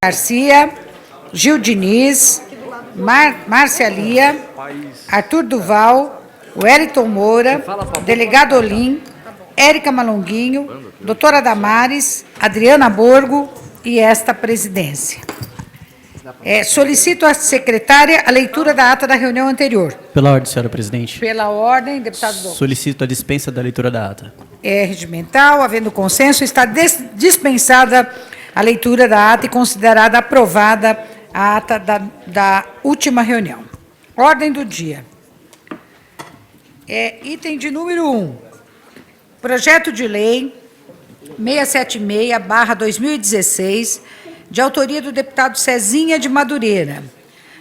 Garcia, Gil Diniz, Márcia Lia, Arthur Duval, Wellington Moura, delegado Olim, Érica Malonguinho, doutora Damares, Adriana Borgo e esta presidência. Solicito à secretária a leitura da ata da reunião anterior. Pela ordem, senhora presidente. Pela ordem, deputado Douglas. Solicito a dispensa da leitura da ata. É regimental, havendo consenso, está dispensada a leitura da ata e considerada aprovada a ata da última reunião. Ordem do dia. Item de número 1. Projeto de lei 676/2016, de autoria do deputado Cezinha de Madureira,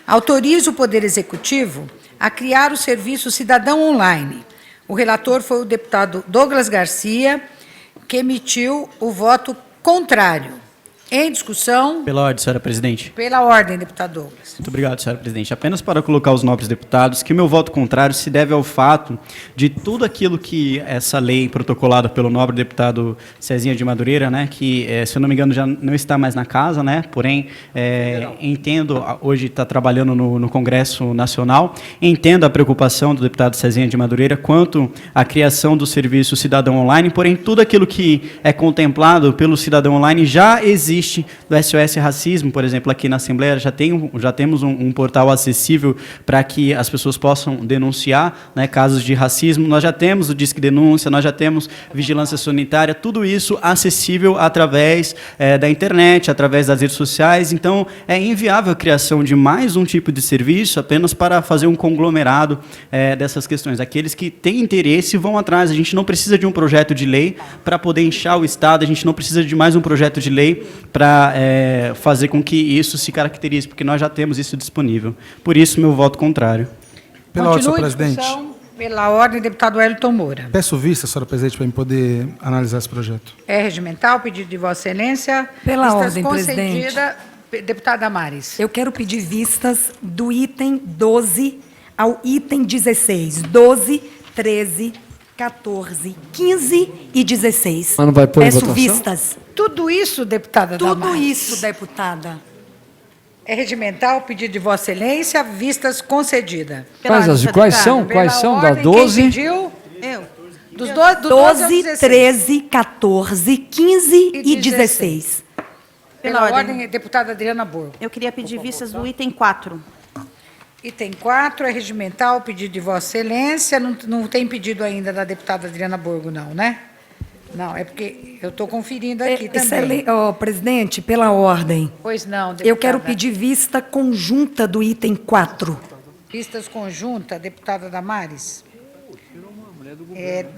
autoriza o Poder Executivo a criar o serviço Cidadão Online. O relator foi o deputado Douglas Garcia, que emitiu o voto contrário. Em discussão. Pela ordem, senhora presidente. Pela ordem, deputado Douglas. Muito obrigado, senhora presidente. Apenas para colocar os nobres deputados que o meu voto contrário se deve ao fato de tudo aquilo que essa lei protocolada pelo nobre deputado Cezinha de Madureira, né, que, se eu não me engano, já não está mais na casa, né, porém, entendo, hoje está trabalhando no Congresso Nacional, entendo a preocupação do deputado Cezinha de Madureira quanto à criação do serviço Cidadão Online, porém, tudo aquilo que é contemplado pelo Cidadão Online já existe do SOS Racismo, por exemplo, aqui na Assembleia já temos um portal acessível para que as pessoas possam denunciar, né, casos de racismo. Nós já temos o Disque Denúncia, nós já temos vigilância sanitária, tudo isso acessível através da internet, através das redes sociais. Então, é inviável a criação de mais um tipo de serviço apenas para fazer um conglomerado dessas questões. Aqueles que têm interesse vão atrás. A gente não precisa de um projeto de lei para poder inchar o Estado, a gente não precisa de mais um projeto de lei para fazer com que isso se caracterize, porque nós já temos isso disponível. Por isso, meu voto contrário. Pela ordem, senhor presidente. Pela ordem, deputado Wellington Moura. Peço vista, senhora presidente, para eu poder analisar esse projeto. É regimental, pedido de Vossa Excelência. Pela Vistas ordem, presidente. Deputada Damares. Eu quero pedir vistas do item 12 ao item 16. 12, 13, 14, 15 e 16. Mas não vai pôr em Peço votação? vistas. Tudo isso, deputada Tudo Damares. isso, deputada. É regimental, pedido de Vossa Excelência, vistas concedida. Quais são? Quais são? Da 12? Quem pediu? Eu. Do 12 ao 12, 16. 13, 14, 15 e 16. Pela ordem, deputada Adriana Borgo. Eu queria pedir vistas do item 4. Item 4 é regimental, pedido de Vossa Excelência. Não tem pedido ainda da deputada Adriana Borgo, não, né? Não, é porque eu estou conferindo aqui também. Presidente, pela ordem. Pois não, deputada. Eu quero pedir vista conjunta do item 4. Vistas conjunta, deputada Damares.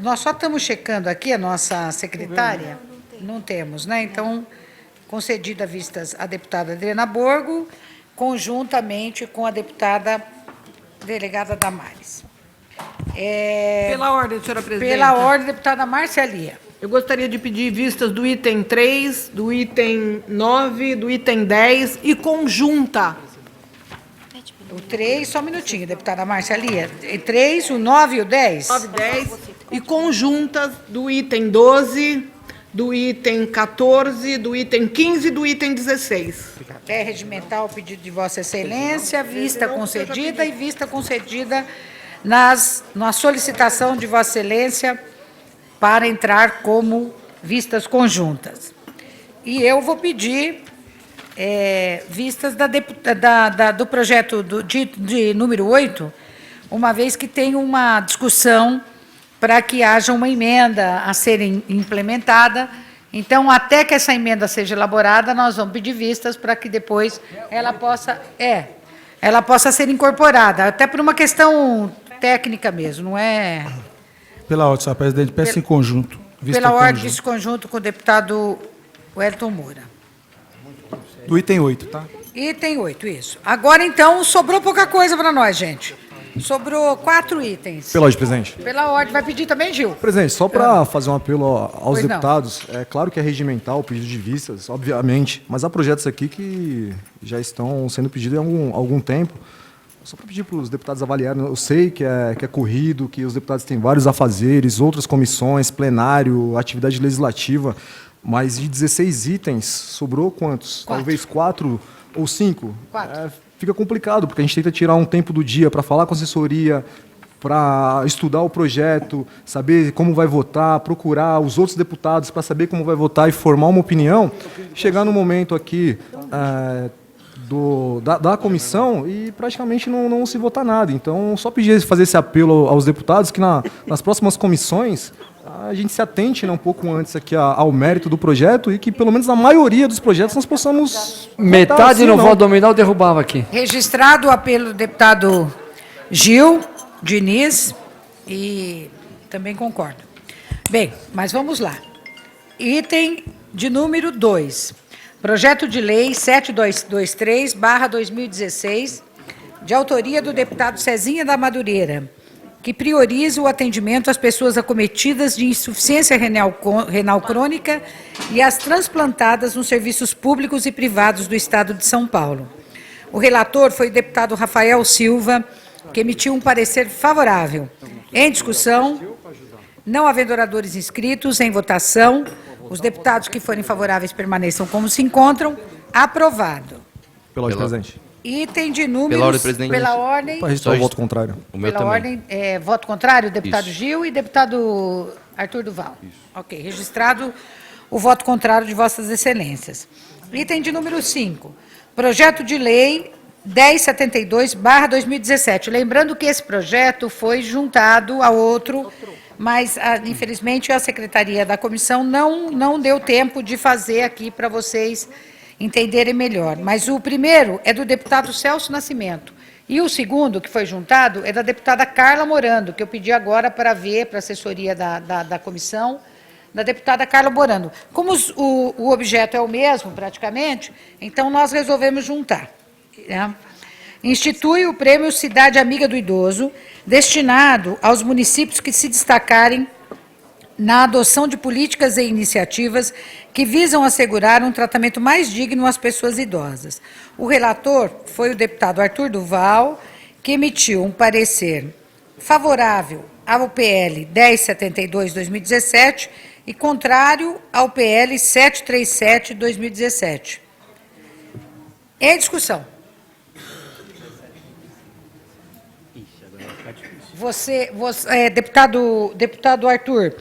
Nós só estamos checando aqui, a nossa secretária. Não temos, né? Então, concedida vistas a deputada Adriana Borgo, conjuntamente com a deputada delegada Damares. Pela ordem, senhora presidente. Pela ordem, deputada Márcia Lia. Eu gostaria de pedir vistas do item 3, do item 9, do item 10 e conjunta. O 3, só um minutinho, deputada Márcia Lia. 3, o 9 e o 10? 9, 10 e conjuntas do item 12, do item 14, do item 15 e do item 16. É regimental, pedido de Vossa Excelência, vista concedida e vista concedida na solicitação de Vossa Excelência para entrar como vistas conjuntas. E eu vou pedir vistas do projeto de número 8, uma vez que tem uma discussão para que haja uma emenda a ser implementada. Então, até que essa emenda seja elaborada, nós vamos pedir vistas para que depois ela possa ser incorporada, até por uma questão técnica mesmo, não é? Pela ordem, senhora presidente, peço em conjunto. Pela ordem, vice conjunto com o deputado Wellington Moura. Do item 8, tá? Item 8, isso. Agora, então, sobrou pouca coisa para nós, gente. Sobrou 4 itens. Pela ordem, presidente. Pela ordem. Vai pedir também, Gil? Presidente, só para fazer um apelo aos Pois deputados, é claro que é regimental o pedido de vistas, obviamente, mas há projetos aqui que já estão sendo pedidos há algum tempo. Só para pedir para os deputados avaliarem, eu sei que é corrido, que os deputados têm vários afazeres, outras comissões, plenário, atividade legislativa, Mas de 16 itens, sobrou quantos? Quatro. Talvez 4 ou 5? 4. Fica complicado, porque a gente tenta tirar um tempo do dia para falar com a assessoria, para estudar o projeto, saber como vai votar, procurar os outros deputados para saber como vai votar e formar uma opinião. Chegar no momento aqui da comissão e praticamente não se votar nada. Então, só pedir fazer esse apelo aos deputados que nas próximas comissões a gente se atente, né, um pouco antes aqui ao mérito do projeto e que pelo menos na maioria dos projetos nós possamos Metade votar sim, no não. voto nominal derrubava aqui. Registrado o apelo do deputado Gil Diniz e também concordo. Bem, mas vamos lá. Item de número 2. Projeto de lei 7223/2016, de autoria do deputado Cezinha da Madureira, que prioriza o atendimento às pessoas acometidas de insuficiência renal crônica e às transplantadas nos serviços públicos e privados do Estado de São Paulo. O relator foi o deputado Rafael Silva, que emitiu um parecer favorável. Em discussão, não havendo oradores inscritos, em votação, os deputados que forem favoráveis permaneçam como se encontram. Aprovado. Pela ordem, presidente. Item de números... Pela ordem, presidente. Pela ordem... Para registrar o voto contrário. O meu Pela também. ordem, voto contrário, deputado Isso. Gil e deputado Arthur Duval. Isso. Ok, registrado o voto contrário de vossas excelências. Item de número 5, projeto de lei 1072/2017. Lembrando que esse projeto foi juntado a outro, mas, infelizmente, a secretaria da comissão não deu tempo de fazer aqui para vocês entenderem melhor. Mas o primeiro é do deputado Celso Nascimento. E o segundo, que foi juntado, é da deputada Carla Morando, que eu pedi agora para ver, para a assessoria da comissão, da deputada Carla Morando. Como o objeto é o mesmo, praticamente, então nós resolvemos juntar. Né? Institui o Prêmio Cidade Amiga do Idoso, destinado aos municípios que se destacarem na adoção de políticas e iniciativas que visam assegurar um tratamento mais digno às pessoas idosas. O relator foi o deputado Arthur Duval, que emitiu um parecer favorável ao PL 1072/2017 e contrário ao PL 737/2017. Em discussão. Deputado Arthur,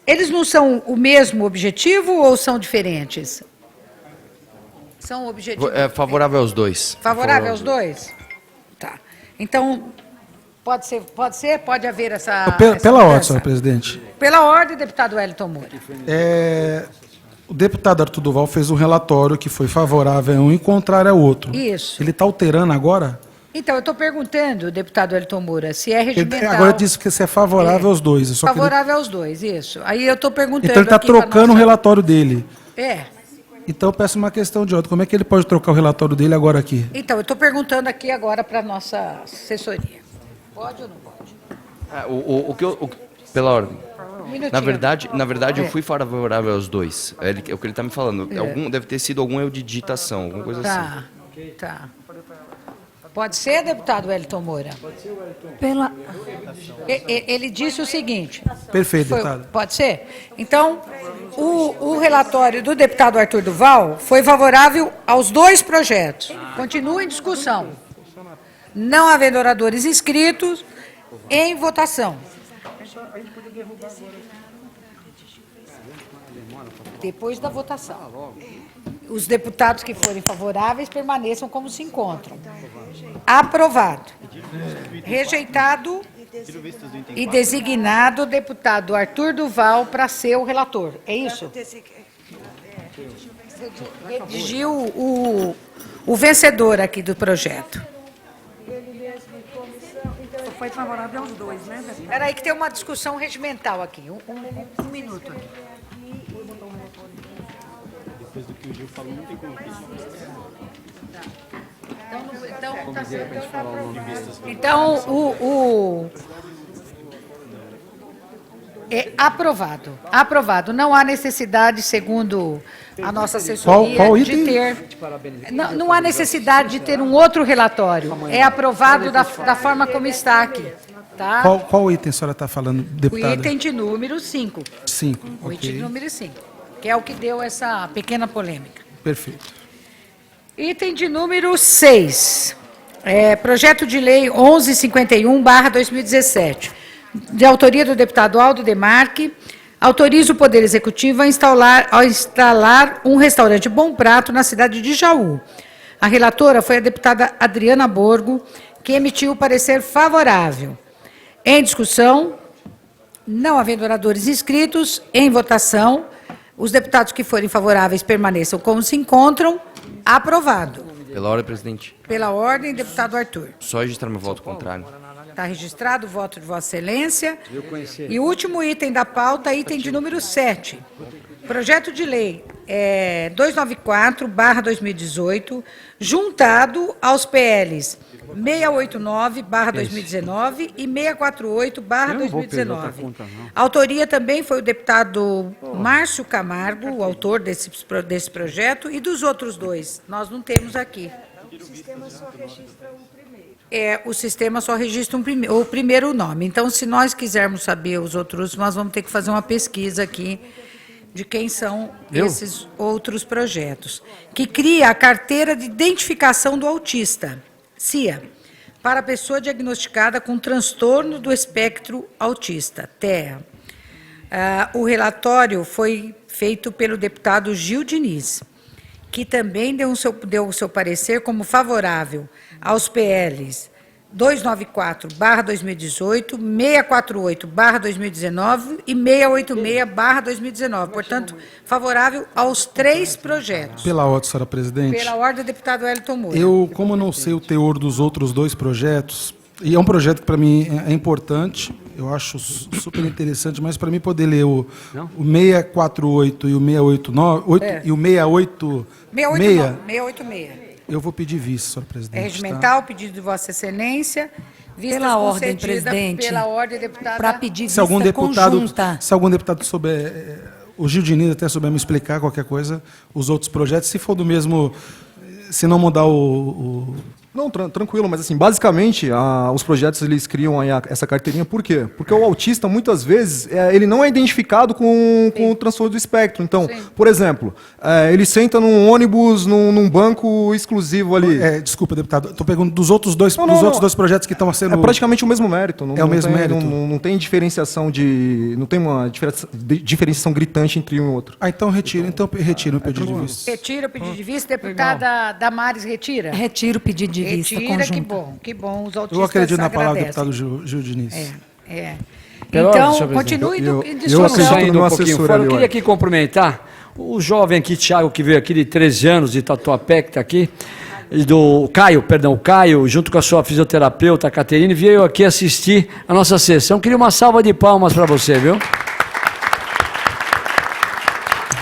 eles não são o mesmo objetivo ou são diferentes? São objetivos... É favorável aos dois. Favorável aos dois? Tá. Então, pode haver essa... Pela ordem, mudança? senhor presidente. Pela ordem, deputado Wellington Moura. O deputado Arthur Duval fez um relatório que foi favorável a um e contrário ao outro. Isso. Ele está alterando agora? Então, eu estou perguntando, deputado Wellington Moura, se é regimental... Agora disse que você é favorável aos dois. Eu só queria- Favorável aos dois, isso. Aí eu estou perguntando... Então ele está aqui pra trocando o nossa- relatório dele. É. Então eu peço uma questão de ordem. Como é que ele pode trocar o relatório dele agora aqui? Então, eu estou perguntando aqui agora para a nossa assessoria. Pode ou não pode? Pela ordem. Um minutinho. Na verdade, eu fui favorável aos dois. É o que ele está me falando. Deve ter sido algum erro de digitação, alguma coisa assim. Tá. Pode ser, deputado Wellington Moura? Pela... Ele disse o seguinte... Perfeito, Foi- deputado. pode ser? Então, o relatório do deputado Arthur Duval foi favorável aos dois projetos. Continua em discussão. Não havendo oradores inscritos, em votação. Depois da votação. Os deputados que forem favoráveis permaneçam como se encontram. Aprovado. Rejeitado e designado o deputado Arthur Duval para ser o relator. É isso? Redigiu o vencedor aqui do projeto. Foi favorável aos dois, né? Espera aí que tem uma discussão regimental aqui. Um minuto aqui. Então, é aprovado. Aprovado. Não há necessidade, segundo a nossa assessoria, Qual de item? ter... Não há necessidade de ter um outro relatório. É aprovado da forma como está aqui. Tá? Qual item a senhora está falando, O deputada? item de número 5. 5. O item de número 5. que é o que deu essa pequena polêmica. Perfeito. Item de número 6. Projeto de Lei 1151/2017, de autoria do deputado Aldo Demarque, autoriza o Poder Executivo a instalar um restaurante Bom Prato na cidade de Jaú. A relatora foi a deputada Adriana Borgo, que emitiu o parecer favorável. Em discussão, não havendo oradores inscritos, em votação, os deputados que forem favoráveis permaneçam como se encontram. Aprovado. Pela ordem, presidente. Pela ordem, deputado Arthur. Só registrar meu voto contrário. Está registrado o voto de Vossa Excelência. E o último item da pauta, item de número 7. Projeto de Lei 294/2018, juntado aos PLs 689/2019 e 648/2019. A autoria também foi o deputado Márcio Camargo, o autor desse projeto, e dos outros dois. Nós não temos aqui. O sistema só registra o primeiro nome. Então, se nós quisermos saber os outros, nós vamos ter que fazer uma pesquisa aqui de quem são esses outros projetos. Que cria a Carteira de Identificação do Autista, CIA, para a pessoa diagnosticada com transtorno do espectro autista, TEA. O relatório foi feito pelo deputado Gil Diniz, que também deu o seu parecer como favorável aos PLs 294/2018, 648/2019 e 686/2019. Portanto, favorável aos 3 projetos. Pela ordem, senhora presidente. Pela ordem, deputado Wellington Moura. Como não sei o teor dos outros 2 projetos, e é um projeto que para mim é importante, eu acho super interessante, mas para mim poder ler o 648 e o 689 e o 686. Eu vou pedir vice, senhora presidente. Regimental, pedido de Vossa Excelência. Vistas Pela ordem, concedidas presidente. Pela ordem, deputada. Para pedir Se algum deputado, conjunta. se algum deputado souber, o Gil Diniz até souber me explicar qualquer coisa, os outros projetos, se for do mesmo, se não mudar Não, tranquilo, mas assim, basicamente, os projetos eles criam aí essa carteirinha, por quê? Porque o autista, muitas vezes, ele não é identificado com o transtorno do espectro. Então, por exemplo, ele senta num ônibus, num banco exclusivo ali. Desculpa, deputado, estou perguntando dos outros dois, outros 2 projetos que estão sendo... É praticamente o mesmo mérito. É o mesmo mérito? Não tem diferenciação não tem uma diferenciação gritante entre um e outro. Então retira o pedido de vice. Retira o pedido de vista. Deputada Damares, retira? Retiro o pedido de vista Retira, conjunta. que bom. Os autistas Eu acredito na palavra do agradecem. deputado Gil Diniz. Pela ordem, Então, senhor presidente. continue em acredito discussão. no Saindo um assessor pouquinho fora, ali, eu queria olha. aqui cumprimentar o jovem aqui, Thiago, que veio aqui de 13 anos, de Tatuapé, que está aqui, e o Caio, junto com a sua fisioterapeuta, a Caterine, veio aqui assistir a nossa sessão. Queria uma salva de palmas para você, viu?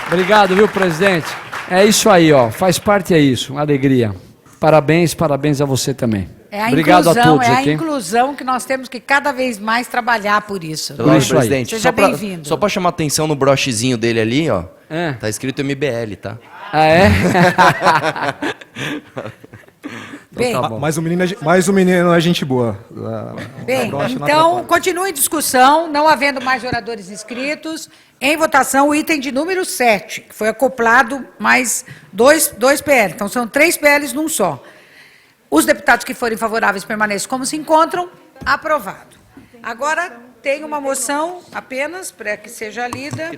Obrigado, viu, presidente? É isso aí, ó, faz parte, é isso, uma alegria. Parabéns a você também. Obrigado a todos aqui. É a inclusão que nós temos que cada vez mais trabalhar por isso. Pela ordem, isso aí. presidente. Seja bem-vindo. Só para chamar atenção no brochezinho dele ali, ó. É. Tá escrito MBL, tá? Ah, é? Bem, tá bom. Mas o menino é gente boa. Bem, Broche não então, atrapalha. continue em discussão, não havendo mais oradores inscritos. Em votação, o item de número 7, que foi acoplado mais dois PL. Então, são 3 PLs num só. Os deputados que forem favoráveis permaneçam como se encontram. Aprovado. Agora, tem uma moção apenas para que seja lida.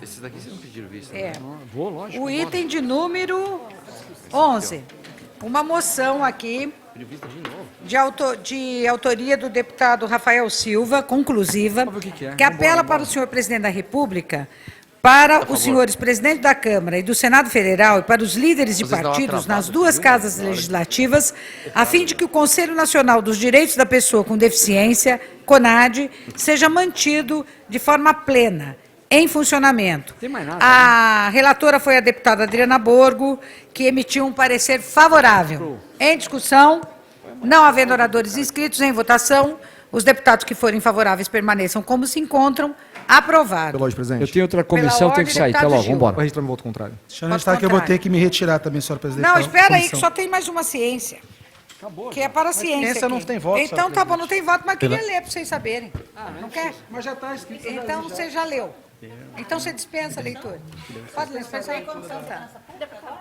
Esses daqui vocês não pediram visto. Vou, lógico. O item de número 11. Uma moção aqui de autoria do deputado Rafael Silva, conclusiva, que apela para o senhor presidente da República, para os senhores presidente da Câmara e do Senado Federal e para os líderes de Vocês dão uma partidos travada nas 2 casas legislativas, a fim de que o Conselho Nacional dos Direitos da Pessoa com Deficiência, CONAD, seja mantido de forma plena, em funcionamento. Tem mais nada, A relatora foi a deputada Adriana Borgo, que emitiu um parecer favorável. Em discussão, não havendo oradores inscritos, em votação, os deputados que forem favoráveis permaneçam como se encontram. Aprovado. Pela ordem, presidente. Eu tenho outra comissão, Pela tenho que ordem, sair. Até logo, deputado vamos embora. Vai registrar meu voto contrário. Deixa eu registrar que eu vou ter que me retirar também, senhora presidente. Não, da espera aí, que comissão. só tem mais uma ciência. Que é para a ciência. ciência não aqui. tem voto, Então senhora tá bom, não tem voto, mas Pela- queria ler para vocês saberem. Não quer? Mas já está escrito. Então você já leu. Então você dispensa a leitura. Pode ler, dispensa. Então tá.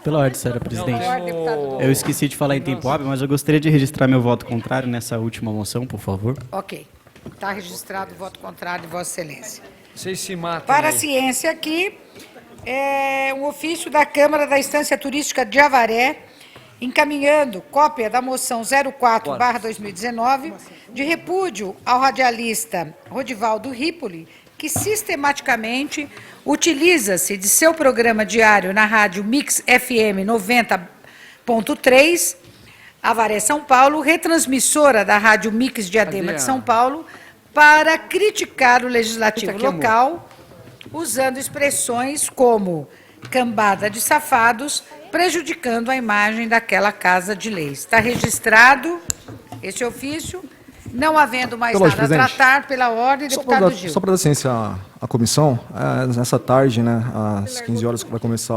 Pela ordem, senhora presidente. Pela ordem, deputado. Eu esqueci de falar em tempo hábil, mas eu gostaria de registrar meu voto contrário nessa última moção, por favor. Ok. Está registrado o voto contrário de Vossa Excelência. Vocês se matam Para a aí. ciência aqui, é um ofício da Câmara da Estância Turística de Avaré, encaminhando cópia da moção 04/2019, de repúdio ao radialista Rodivaldo Ripoli, que sistematicamente utiliza-se de seu programa diário na rádio Mix FM 90.3, Avaré, São Paulo, retransmissora da rádio Mix Diadema Cadê de a- São Paulo, para criticar o legislativo Puta que amor. local, usando expressões como cambada de safados, prejudicando a imagem daquela casa de leis. Está registrado esse ofício, não havendo mais Pela nada ordem, a presidente. tratar, pela ordem, deputado Gil. Só para dar ciência à comissão, nessa tarde, né, às 15 horas, que vai começar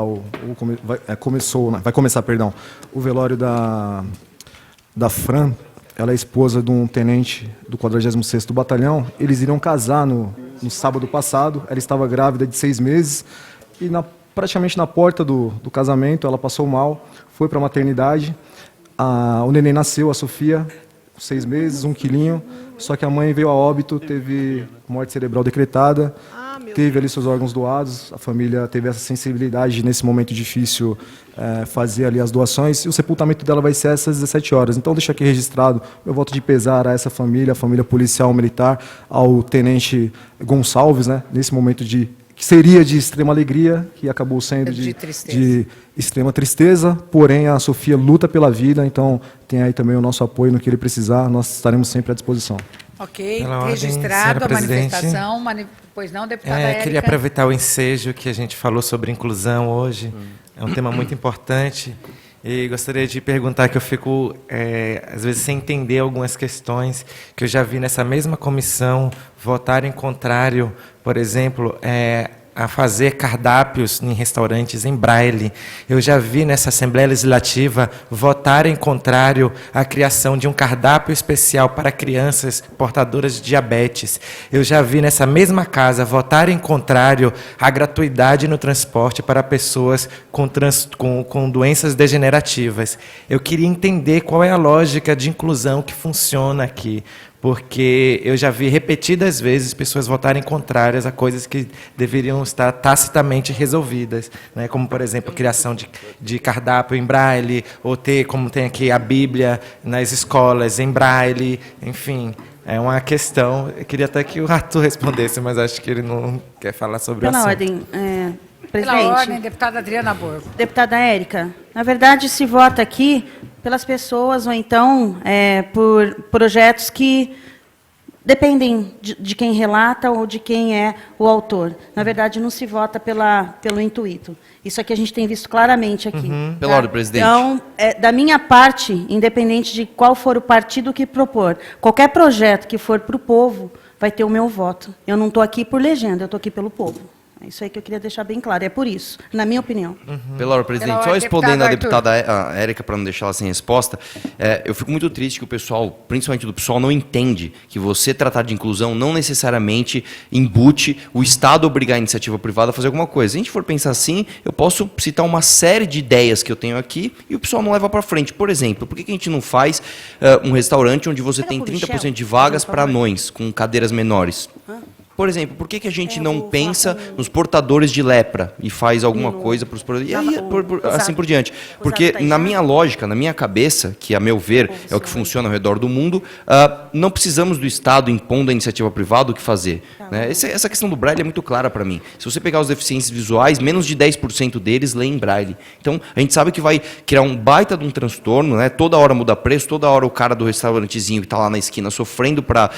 vai começar, perdão, o velório da Fran. Ela é esposa de um tenente do 46º Batalhão. Eles iriam casar no sábado passado. Ela estava grávida de 6 meses e praticamente na porta do casamento ela passou mal, foi para a maternidade. O neném nasceu, a Sofia, 6 meses, 1 quilinho. Só que a mãe veio a óbito, teve morte cerebral decretada, teve ali seus órgãos doados. A família teve essa sensibilidade nesse momento difícil fazer ali as doações. E o sepultamento dela vai ser às 17 horas. Então, deixo aqui registrado meu voto de pesar a essa família, a família policial militar, ao tenente Gonçalves, né, nesse momento que seria de extrema alegria, que acabou sendo De de tristeza. extrema tristeza, porém a Sofia luta pela vida, então tem aí também o nosso apoio no que ele precisar, nós estaremos sempre à disposição. Ok, Pela ordem, registrado a senhora presidente. manifestação. Pois não, deputada Érica? Queria aproveitar o ensejo que a gente falou sobre inclusão hoje. É um tema muito importante. E gostaria de perguntar que eu fico, às vezes, sem entender algumas questões que eu já vi nessa mesma comissão votarem contrário, por exemplo, a fazer cardápios em restaurantes em braille. Eu já vi nessa Assembleia Legislativa votarem contrário à criação de um cardápio especial para crianças portadoras de diabetes. Eu já vi nessa mesma casa votarem contrário à gratuidade no transporte para pessoas com doenças degenerativas. Eu queria entender qual é a lógica de inclusão que funciona aqui, porque eu já vi repetidas vezes pessoas votarem contrárias a coisas que deveriam estar tacitamente resolvidas, né? Como, por exemplo, a criação de cardápio em braille, ou como tem aqui a Bíblia nas escolas em braille, enfim. É uma questão, eu queria até que o Arthur respondesse, mas acho que ele não quer falar sobre o Pela assunto. ordem, Pela presidente. ordem, deputada Adriana Borgo. Deputada Érica, na verdade se vota aqui pelas pessoas ou então por projetos que dependem de quem relata ou de quem é o autor. Na verdade, não se vota pelo intuito. Isso aqui a gente tem visto claramente aqui. Pela ordem, presidente. Então, da minha parte, independente de qual for o partido que propor, qualquer projeto que for para o povo, vai ter o meu voto. Eu não estou aqui por legenda, eu estou aqui pelo povo. É isso aí que eu queria deixar bem claro. É por isso, na minha opinião. Pela ordem, presidente, Pela só ordem, respondendo à deputado deputada Érica, para não deixar ela sem resposta, eu fico muito triste que o pessoal, principalmente do pessoal, não entende que você tratar de inclusão não necessariamente embute o Estado obrigar a iniciativa privada a fazer alguma coisa. Se a gente for pensar assim, eu posso citar uma série de ideias que eu tenho aqui e o pessoal não leva para frente. Por exemplo, por que a gente não faz um restaurante onde você tem 30% de vagas para anões, com cadeiras menores? Por exemplo, por que a gente não pensa nos portadores de lepra e faz alguma coisa para os portadores? E aí, assim por diante. Porque, na minha lógica, na minha cabeça, que a meu ver é o que funciona ao redor do mundo, não precisamos do Estado impondo a iniciativa privada o que fazer. Né? Essa questão do braille é muito clara para mim. Se você pegar os deficientes visuais, menos de 10% deles leem braille. Então, a gente sabe que vai criar um baita de um transtorno, né? Toda hora muda preço, toda hora o cara do restaurantezinho que está lá na esquina sofrendo para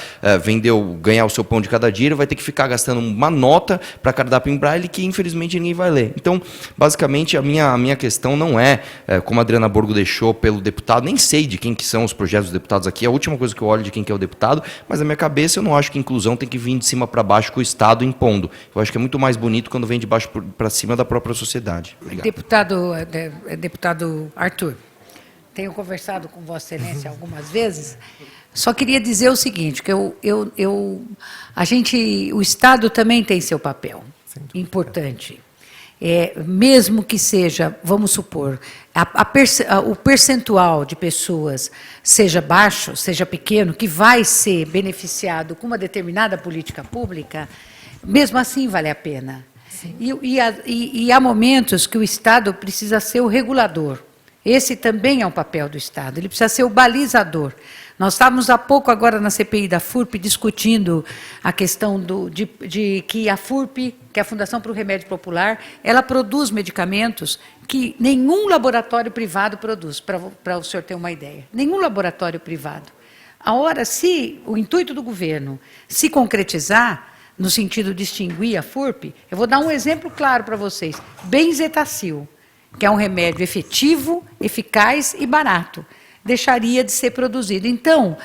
ganhar o seu pão de cada dia, ele vai ter que ficar gastando uma nota para cardápio em braille que, infelizmente, ninguém vai ler. Então, basicamente, a minha questão não é, como a Adriana Borgo deixou pelo deputado, nem sei de quem que são os projetos dos deputados aqui, é a última coisa que eu olho de quem que é o deputado, mas na minha cabeça eu não acho que inclusão tem que vir de cima para baixo com o Estado impondo. Eu acho que é muito mais bonito quando vem de baixo para cima da própria sociedade. Obrigado. Deputado Arthur, tenho conversado com Vossa Excelência algumas vezes. Só queria dizer o seguinte, que o Estado também tem seu papel importante. Mesmo que seja, vamos supor, o percentual de pessoas seja baixo, seja pequeno, que vai ser beneficiado com uma determinada política pública, mesmo assim vale a pena. E há momentos que o Estado precisa ser o regulador. Esse também é um papel do Estado, ele precisa ser o balizador. Nós estávamos há pouco agora na CPI da FURP discutindo a questão de que a FURP, que é a Fundação para o Remédio Popular, ela produz medicamentos que nenhum laboratório privado produz, para o senhor ter uma ideia. Nenhum laboratório privado. Se o intuito do governo se concretizar, no sentido de extinguir a FURP, eu vou dar um exemplo claro para vocês. Benzetacil, que é um remédio efetivo, eficaz e barato, deixaria de ser produzido. Então,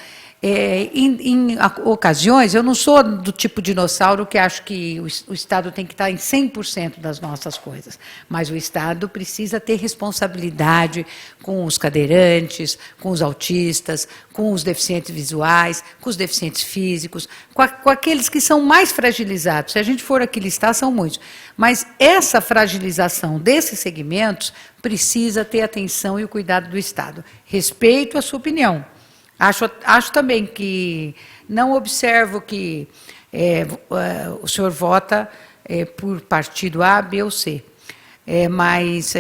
em ocasiões, eu não sou do tipo dinossauro que acho que o Estado tem que estar em 100% das nossas coisas, mas o Estado precisa ter responsabilidade com os cadeirantes, com os autistas, com os deficientes visuais, com os deficientes físicos, com aqueles que são mais fragilizados. Se a gente for aqui listar, são muitos. Mas essa fragilização desses segmentos precisa ter atenção e o cuidado do Estado. Respeito a sua opinião. Acho também que não observo que o senhor vota por partido A, B ou C, mas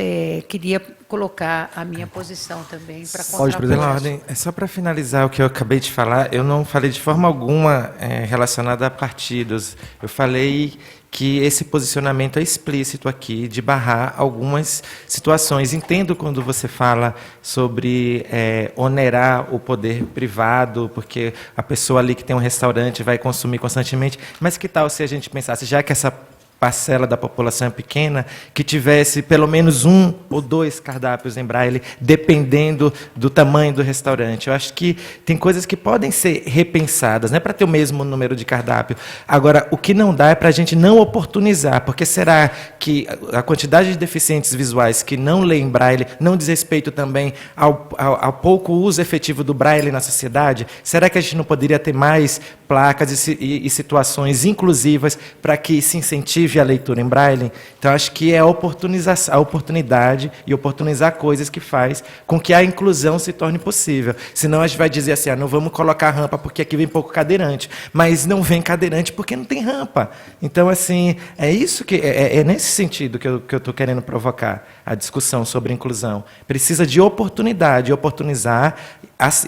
queria colocar a minha posição também para contrapor. Pela ordem, só para finalizar o que eu acabei de falar, eu não falei de forma alguma relacionada a partidos. Eu falei que esse posicionamento é explícito aqui, de barrar algumas situações. Entendo quando você fala sobre onerar o poder privado, porque a pessoa ali que tem um restaurante vai consumir constantemente, mas que tal se a gente pensasse, já que essa parcela da população é pequena, que tivesse pelo menos 1 ou 2 cardápios em braille, dependendo do tamanho do restaurante. Eu acho que tem coisas que podem ser repensadas, não é para ter o mesmo número de cardápio. Agora, o que não dá é para a gente não oportunizar, porque será que a quantidade de deficientes visuais que não leem braille não diz respeito também ao pouco uso efetivo do braille na sociedade? Será que a gente não poderia ter mais placas e situações inclusivas para que se incentive a leitura em braille? Então, acho que é a oportunidade e oportunizar coisas que faz com que a inclusão se torne possível. Senão a gente vai dizer assim, não vamos colocar rampa porque aqui vem pouco cadeirante, mas não vem cadeirante porque não tem rampa. Então, assim, é isso que é nesse sentido que eu estou querendo provocar a discussão sobre inclusão. Precisa de oportunidade, oportunizar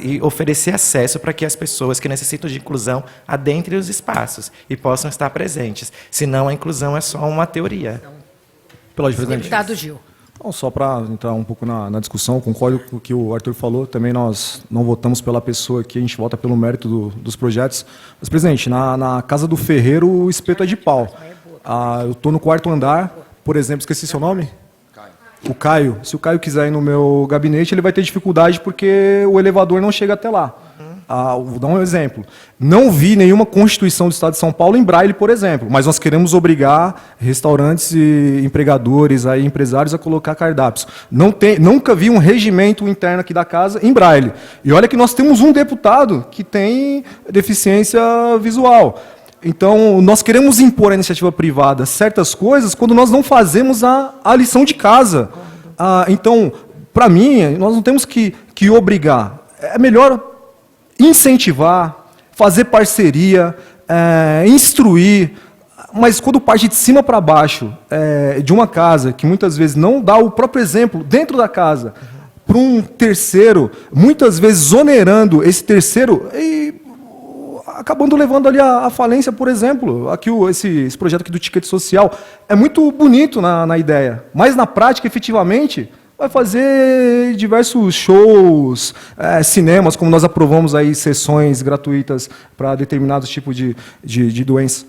e oferecer acesso para que as pessoas que necessitam de inclusão adentrem os espaços e possam estar presentes. Senão, a inclusão é só uma teoria. Pela ordem, presidente. Deputado Gil. Bom, só para entrar um pouco na discussão, concordo com o que o Arthur falou, também nós não votamos pela pessoa aqui, a gente vota pelo mérito dos projetos. Mas, presidente, na Casa do Ferreiro, o espeto é de pau. Eu estou no 4º andar, por exemplo, esqueci seu nome? O Caio. Se o Caio quiser ir no meu gabinete, ele vai ter dificuldade porque o elevador não chega até lá. Vou dar um exemplo. Não vi nenhuma Constituição do Estado de São Paulo em braille, por exemplo, mas nós queremos obrigar restaurantes e empregadores, empresários a colocar cardápios. Nunca vi um regimento interno aqui da casa em braille. E olha que nós temos um deputado que tem deficiência visual. Então, nós queremos impor à iniciativa privada certas coisas quando nós não fazemos a lição de casa. Então, para mim, nós não temos que obrigar. É melhor incentivar, fazer parceria, instruir, mas quando parte de cima para baixo de uma casa, que muitas vezes não dá o próprio exemplo dentro da casa, para um terceiro, muitas vezes onerando esse terceiro e acabando levando ali a falência, por exemplo. Aqui esse projeto aqui do ticket social é muito bonito na ideia, mas na prática, efetivamente, vai fazer diversos shows, cinemas, como nós aprovamos aí sessões gratuitas para determinados tipos de doenças.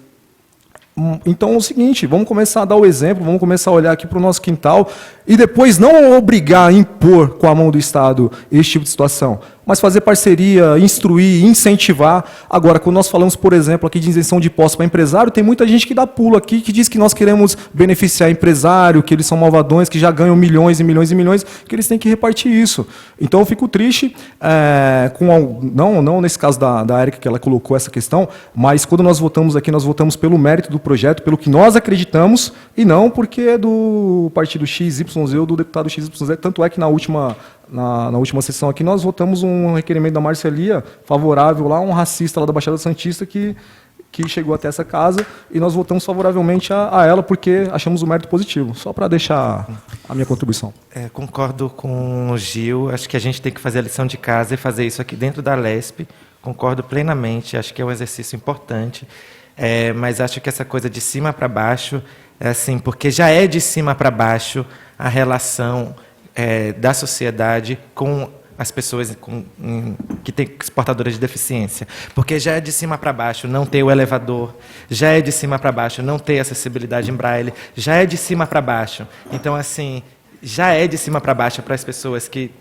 Então é o seguinte, vamos começar a dar o exemplo, vamos começar a olhar aqui para o nosso quintal e depois não obrigar a impor com a mão do Estado esse tipo de situação. mas fazer parceria, instruir, incentivar. Agora, quando nós falamos, por exemplo, aqui de isenção de impostos para empresário, tem muita gente que dá pulo aqui, que diz que nós queremos beneficiar empresário, que eles são malvadões, que já ganham milhões e milhões e milhões, que eles têm que repartir isso. Então, eu fico triste, não nesse caso da Érica, que ela colocou essa questão, mas quando nós votamos aqui, nós votamos pelo mérito do projeto, pelo que nós acreditamos, e não porque é do partido XYZ ou do deputado XYZ. Tanto é que na última sessão aqui, nós votamos um requerimento da Marcelia favorável lá, um racista lá da Baixada Santista que chegou até essa casa, e nós votamos favoravelmente a ela porque achamos o mérito positivo. Só para deixar a minha contribuição. Concordo com o Gil, acho que a gente tem que fazer a lição de casa e fazer isso aqui dentro da LESP. Concordo plenamente, acho que é um exercício importante, mas acho que essa coisa de cima para baixo, assim, porque já é de cima para baixo a relação da sociedade com as pessoas que têm portadoras de deficiência. Porque já é de cima para baixo não ter o elevador, já é de cima para baixo não ter acessibilidade em braille, já é de cima para baixo. Então, assim, já é de cima para baixo para as pessoas que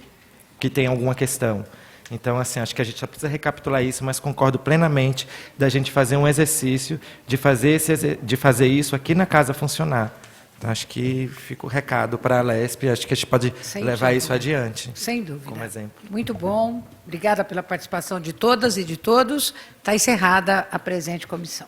têm alguma questão. Então, assim, acho que a gente só precisa recapitular isso, mas concordo plenamente da gente fazer um exercício de fazer isso aqui na casa funcionar. Então, acho que fica o recado para a LESP, acho que a gente pode levar isso adiante. Sem dúvida. Como exemplo. Muito bom. Obrigada pela participação de todas e de todos. Está encerrada a presente comissão.